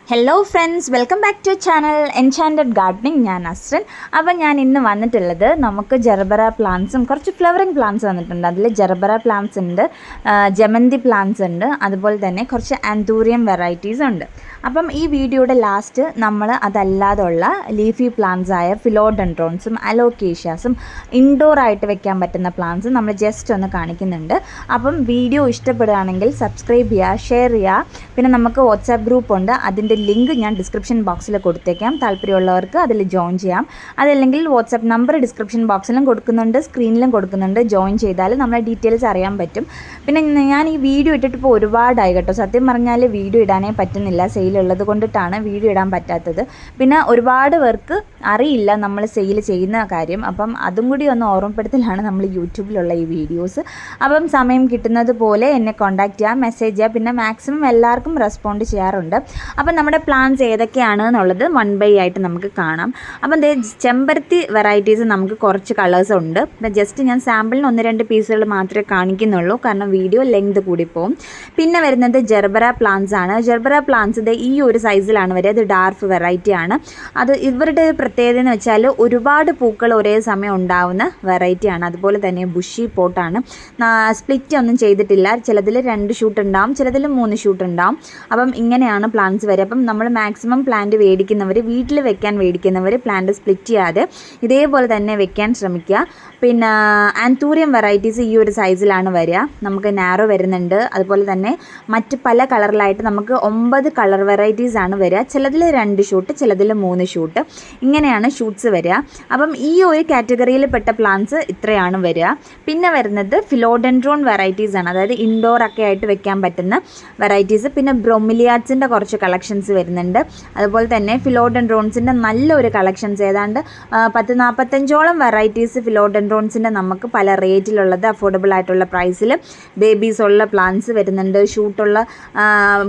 Hello friends, welcome back to channel enchanted gardening. ഞാൻ അസ്രൻ. അപ്പോൾ ഞാൻ ഇന്ന് വന്നിട്ടുള്ളത് നമുക്ക് ജെർബറ പ്ലാന്റ്സും കുറച്ച് ഫ്ലവറിങ് പ്ലാന്റ്സ് വന്നിട്ടുണ്ട്. അതിൽ ജെർബറ പ്ലാന്റ്സ് ഉണ്ട്, ജമന്തി പ്ലാന്റ്സ് ഉണ്ട്, അതുപോലെ തന്നെ കുറച്ച് ആന്തൂറിയം വെറൈറ്റീസ് ഉണ്ട്. അപ്പം ഈ വീഡിയോയുടെ ലാസ്റ്റ് നമ്മൾ അതല്ലാതുള്ള ലീഫി പ്ലാന്റ്സ് ആയ ഫിലോഡെൻഡ്രോൺസും അലോക്കേഷ്യാസും ഇൻഡോർ ആയിട്ട് വെക്കാൻ പറ്റുന്ന പ്ലാന്റ്സും നമ്മൾ ജസ്റ്റ് ഒന്ന് കാണിക്കുന്നുണ്ട്. അപ്പം വീഡിയോ ഇഷ്ടപ്പെടുകയാണെങ്കിൽ സബ്സ്ക്രൈബ് ചെയ്യുക, ഷെയർ ചെയ്യുക. പിന്നെ നമുക്ക് വാട്സാപ്പ് ഗ്രൂപ്പ് ഉണ്ട്, അതിൻ്റെ ലിങ്ക് ഞാൻ ഡിസ്ക്രിപ്ഷൻ ബോക്സിൽ കൊടുത്തേക്കാം. താല്പര്യമുള്ളവർക്ക് അതിൽ ജോയിൻ ചെയ്യാം. അതല്ലെങ്കിൽ വാട്സാപ്പ് നമ്പർ ഡിസ്ക്രിപ്ഷൻ ബോക്സിലും കൊടുക്കുന്നുണ്ട്, സ്ക്രീനിലും കൊടുക്കുന്നുണ്ട്. ജോയിൻ ചെയ്താൽ നമ്മളെ ഡീറ്റെയിൽസ് അറിയാൻ പറ്റും. പിന്നെ ഞാൻ ഈ വീഡിയോ ഇട്ടിട്ട് ഇപ്പോൾ ഒരുപാടായി കേട്ടോ. സത്യം പറഞ്ഞാൽ വീഡിയോ ഇടാനേ പറ്റുന്നില്ല, സെയിലുള്ളത് കൊണ്ടിട്ടാണ് വീഡിയോ ഇടാൻ പറ്റാത്തത്. പിന്നെ ഒരുപാട് പേർക്ക് അറിയില്ല നമ്മൾ സെയിൽ ചെയ്യുന്ന കാര്യം. അപ്പം അതും കൂടി ഒന്ന് ഓർമ്മപ്പെടുത്തലാണ് നമ്മൾ യൂട്യൂബിലുള്ള ഈ വീഡിയോസ്. അപ്പം സമയം കിട്ടുന്നത് പോലെ എന്നെ കോൺടാക്റ്റ് ചെയ്യാം, മെസ്സേജ് ചെയ്യുക. പിന്നെ മാക്സിമം എല്ലാവർക്കും റെസ്പോണ്ട് ചെയ്യാറുണ്ട്. അപ്പം നമ്മുടെ പ്ലാന്റ്സ് ഏതൊക്കെയാണ് എന്നുള്ളത് 1 by ആയിട്ട് നമുക്ക് കാണാം. അപ്പം ചെമ്പരത്തി വെറൈറ്റീസ് നമുക്ക് കുറച്ച് കളേഴ്സ് ഉണ്ട്. ജസ്റ്റ് ഞാൻ സാമ്പിളിന് 1-2 പീസുകൾ മാത്രമേ കാണിക്കുന്നുള്ളൂ, കാരണം വീഡിയോ ലെങ്ത് കൂടിപ്പോവും. പിന്നെ വരുന്നത് ജെർബറ പ്ലാന്റ്സ് ആണ്. ജെർബറ പ്ലാന്റ്സ് ഈ ഒരു സൈസിലാണ് വരിക. ഇത് ഡാർഫ് വെറൈറ്റി ആണ്. അത് ഇവരുടെ പ്രത്യേകത എന്ന് വെച്ചാൽ ഒരുപാട് പൂക്കൾ ഒരേ സമയം ഉണ്ടാവുന്ന വെറൈറ്റിയാണ്. അതുപോലെ തന്നെ ബുഷി പോട്ടാണ്, സ്പ്ലിറ്റ് ഒന്നും ചെയ്തിട്ടില്ല. ചിലതിൽ 2 ഷൂട്ട് ഉണ്ടാവും, ചിലതിൽ 3 ഷൂട്ട് ഉണ്ടാവും. അപ്പം ഇങ്ങനെയാണ് പ്ലാന്റ്സ് വരിക. അപ്പം നമ്മൾ മാക്സിമം പ്ലാന്റ് മേടിക്കുന്നവർ, വീട്ടിൽ വെക്കാൻ മേടിക്കുന്നവർ പ്ലാന്റ് സ്പ്ലിറ്റ് ചെയ്യാതെ ഇതേപോലെ തന്നെ വെക്കാൻ ശ്രമിക്കുക. പിന്നെ ആന്തൂറിയം വെറൈറ്റീസ് ഈ ഒരു സൈസിലാണ് വരിക. നമുക്ക് നാരോ വരുന്നുണ്ട്, അതുപോലെ തന്നെ മറ്റ് പല കളറിലായിട്ട് നമുക്ക് 9 കളർ വെറൈറ്റീസ് ആണ് വരിക. ചിലതിൽ 2 ഷൂട്ട്, ചിലതിൽ 3 ഷൂട്ട്, ഇങ്ങനെയാണ് ഷൂട്ട്സ് വരിക. അപ്പം ഈ ഒരു കാറ്റഗറിയിൽ പെട്ട പ്ലാന്റ്സ് ഇത്രയാണ് വരിക. പിന്നെ വരുന്നത് ഫിലോഡെൻഡ്രോൺ വെറൈറ്റീസ് ആണ്, അതായത് ഇൻഡോർ ഒക്കെ ആയിട്ട് വെക്കാൻ പറ്റുന്ന വെറൈറ്റീസ്. പിന്നെ ബ്രൊമിലിയാഡ്സിൻ്റെ കുറച്ച് കളക്ഷൻസ് വരുന്നുണ്ട്. അതുപോലെ തന്നെ ഫിലോഡെൻഡ്രോൺസിൻ്റെ നല്ലൊരു കളക്ഷൻസ്, ഏതാണ്ട് 10-45ഓളം വെറൈറ്റീസ് ഫിലോഡെൻഡ്രോൺസിൻ്റെ നമുക്ക് പല റേറ്റിലുള്ളത്, അഫോർഡബിൾ ആയിട്ടുള്ള പ്രൈസിൽ ബേബീസ് ഉള്ള പ്ലാന്റ്സ് വരുന്നുണ്ട്, ഷൂട്ടുള്ള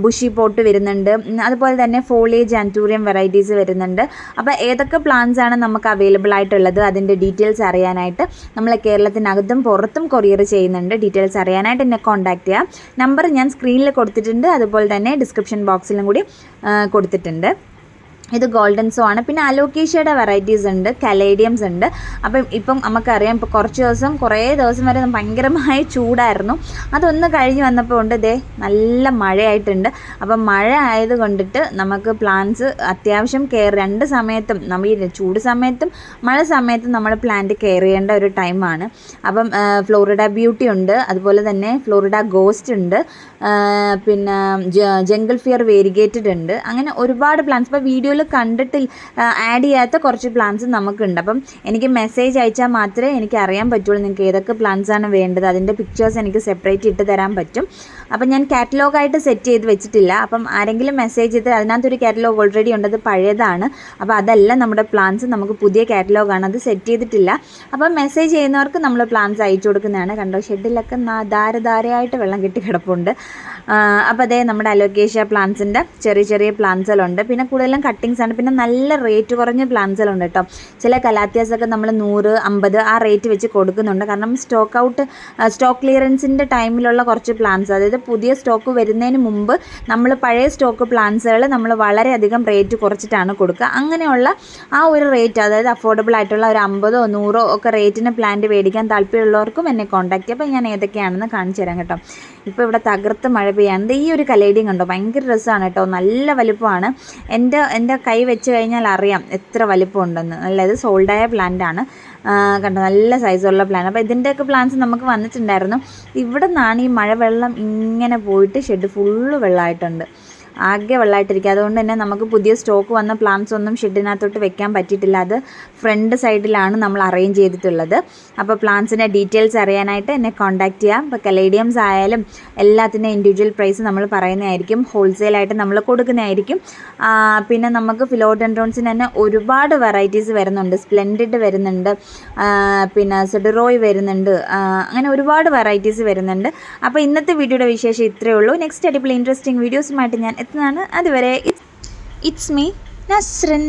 ബുഷി പോട്ട് വരുന്നുണ്ട്, അതുപോലെ തന്നെ ഫോളിയേജ് ആന്തൂറിയം വെറൈറ്റീസ് വരുന്നുണ്ട്. അപ്പോൾ ഏതൊക്കെ പ്ലാന്റ്സ് ആണ് നമുക്ക് അവൈലബിൾ ആയിട്ടുള്ളത്, അതിൻ്റെ ഡീറ്റെയിൽസ് അറിയാനായിട്ട് നമ്മൾ കേരളത്തിനകത്തും പുറത്തും കൊറിയർ ചെയ്യുന്നുണ്ട്. ഡീറ്റെയിൽസ് അറിയാനായിട്ട് എന്നെ കോൺടാക്റ്റ് ചെയ്യാം. നമ്പർ ഞാൻ സ്ക്രീനിൽ കൊടുത്തിട്ടുണ്ട്, അതുപോലെ തന്നെ ഡിസ്ക്രിപ്ഷൻ ബോക്സിലും കൂടി കൊടുത്തിട്ടുണ്ട്. ഇത് ഗോൾഡൻസോ ആണ്. പിന്നെ അലോക്കേഷ്യയുടെ വെറൈറ്റീസ് ഉണ്ട്, കലേഡിയംസ് ഉണ്ട്. ഇപ്പം നമുക്കറിയാം, ഇപ്പോൾ കുറേ ദിവസം വരെ ഭയങ്കരമായ ചൂടായിരുന്നു. അതൊന്ന് കഴിഞ്ഞ് വന്നപ്പോൾ ഉണ്ട് നല്ല മഴയായിട്ടുണ്ട്. അപ്പം മഴ ആയത് കൊണ്ടിട്ട് നമുക്ക് പ്ലാന്റ്സ് അത്യാവശ്യം കെയർ 2 സമയത്തും, നമ്മൾ ഈ ചൂട് സമയത്തും മഴ സമയത്തും നമ്മൾ പ്ലാന്റ് കെയർ ചെയ്യേണ്ട ഒരു ടൈമാണ്. അപ്പം ഫ്ലോറിഡ ബ്യൂട്ടി ഉണ്ട്, അതുപോലെ തന്നെ ഫ്ലോറിഡ ഗോസ്റ്റ് ഉണ്ട്, പിന്നെ ജംഗിൾ ഫിയർ വേരിഗേറ്റഡ് ഉണ്ട്. അങ്ങനെ ഒരുപാട് പ്ലാന്റ്സ് ഇപ്പോൾ വീഡിയോ കണ്ടിട്ട് ആഡ് ചെയ്യാത്ത കുറച്ച് പ്ലാന്റ്സ് നമുക്കുണ്ട്. അപ്പം എനിക്ക് മെസ്സേജ് അയച്ചാൽ മാത്രമേ എനിക്ക് അറിയാൻ പറ്റുള്ളൂ നിങ്ങൾക്ക് ഏതൊക്കെ പ്ലാന്റ്സ് ആണ് വേണ്ടത്. അതിൻ്റെ പിക്ചേഴ്സ് എനിക്ക് സെപ്പറേറ്റ് ഇട്ട് തരാൻ പറ്റും. അപ്പം ഞാൻ കാറ്റലോഗായിട്ട് സെറ്റ് ചെയ്ത് വെച്ചിട്ടില്ല. അപ്പം ആരെങ്കിലും മെസ്സേജ് ചെയ്ത് അതിനകത്തൊരു കാറ്റലോഗ് ഓൾറെഡി ഉണ്ട്, അത് പഴയതാണ്. അപ്പോൾ അതല്ല നമ്മുടെ പ്ലാന്റ്സ്, നമുക്ക് പുതിയ കാറ്റലോഗാണ്, അത് സെറ്റ് ചെയ്തിട്ടില്ല. അപ്പം മെസ്സേജ് ചെയ്യുന്നവർക്ക് നമ്മൾ പ്ലാന്റ്സ് അയച്ചു കൊടുക്കുന്നതാണ്. കണ്ടോ, ഷെഡിലൊക്കെ ധാരധാരയായിട്ട് വെള്ളം കെട്ടി കിടപ്പുണ്ട്. അപ്പോൾ നമ്മുടെ അലോക്കേഷ്യ പ്ലാന്റ്സിൻ്റെ ചെറിയ പ്ലാന്റ്സുകളുണ്ട്. പിന്നെ കൂടുതലും കട്ടിങ്സ് ആണ്. പിന്നെ നല്ല റേറ്റ് കുറഞ്ഞ പ്ലാന്റ്സുകളുണ്ട് കേട്ടോ. ചില കലാത്തിയാസൊക്കെ നമ്മൾ 100-50 ആ റേറ്റ് വെച്ച് കൊടുക്കുന്നുണ്ട്. കാരണം സ്റ്റോക്ക് ക്ലിയറൻസിൻ്റെ ടൈമിലുള്ള കുറച്ച് പ്ലാന്റ്സ്, അതായത് പുതിയ സ്റ്റോക്ക് വരുന്നതിന് മുമ്പ് നമ്മൾ പഴയ സ്റ്റോക്ക് പ്ലാന്റ്സുകൾ നമ്മൾ വളരെയധികം റേറ്റ് കുറച്ചിട്ടാണ് കൊടുക്കുക. അങ്ങനെയുള്ള ആ ഒരു റേറ്റ്, അതായത് അഫോർഡബിൾ ആയിട്ടുള്ള ഒരു 50-100 ഒക്കെ റേറ്റിന് പ്ലാന്റ് മേടിക്കാൻ താല്പര്യമുള്ളവർക്കും എന്നെ കോൺടാക്ട് ചെയ്യാം. അപ്പോൾ ഞാൻ ഏതൊക്കെയാണെന്ന് കാണിച്ചു തരാം കേട്ടോ. ഇപ്പോൾ ഇവിടെ തകർത്ത് മഴ പെയ്യാണ്ട്. ഈ ഒരു കലേഡിയം കണ്ടോ, ഭയങ്കര രസമാണ് കേട്ടോ, നല്ല വലുപ്പമാണ്. എൻ്റെ കൈ വെച്ച് കഴിഞ്ഞാൽ അറിയാം എത്ര വലിപ്പം ഉണ്ടെന്ന്. ഇത് സോൾഡായ പ്ലാന്റാണ് കണ്ടോ, നല്ല സൈസുള്ള പ്ലാന്റ്. അപ്പോൾ ഇതിൻ്റെയൊക്കെ പ്ലാന്റ്സ് നമുക്ക് വന്നിട്ടുണ്ടായിരുന്നു. ഇവിടെ നിന്നാണ് ഈ മഴവെള്ളം ഇങ്ങനെ പോയിട്ട് ഷെഡ് ഫുള്ള് വെള്ളമായിട്ടുണ്ട്, ആകെ വെള്ളമായിട്ടിരിക്കുക. അതുകൊണ്ട് തന്നെ നമുക്ക് പുതിയ സ്റ്റോക്ക് വന്ന പ്ലാന്റ്സ് ഒന്നും ഷെഡിനകത്തോട്ട് വെക്കാൻ പറ്റിയിട്ടില്ല. അത് ഫ്രണ്ട് സൈഡിലാണ് നമ്മൾ അറേഞ്ച് ചെയ്തിട്ടുള്ളത്. അപ്പോൾ പ്ലാന്റ്സിൻ്റെ ഡീറ്റെയിൽസ് അറിയാനായിട്ട് എന്നെ കോൺടാക്റ്റ് ചെയ്യാം. ഇപ്പോൾ കലേഡിയംസ് ആയാലും എല്ലാത്തിൻ്റെ ഇൻഡിവിജ്വൽ പ്രൈസ് നമ്മൾ പറയുന്നതായിരിക്കും, ഹോൾസെയിലായിട്ട് നമ്മൾ കൊടുക്കുന്നതായിരിക്കും. പിന്നെ നമുക്ക് ഫിലോഡെൻഡ്രോൺസിന് തന്നെ ഒരുപാട് വെറൈറ്റീസ് വരുന്നുണ്ട്. സ്പ്ലെൻഡിഡ് വരുന്നുണ്ട്, പിന്നെ സെഡറോയ് വരുന്നുണ്ട്, അങ്ങനെ ഒരുപാട് വെറൈറ്റീസ് വരുന്നുണ്ട്. അപ്പോൾ ഇന്നത്തെ വീഡിയോയുടെ വിശേഷം ഇത്രയേ ഉള്ളൂ. നെക്സ്റ്റ് അടിപൊളി ഇൻട്രസ്റ്റിംഗ് വീഡിയോസുമായിട്ട് ഞാൻ എത്തുന്നതാണ്. അതുവരെ ഇറ്റ്സ് മീ നസ്രിൻ.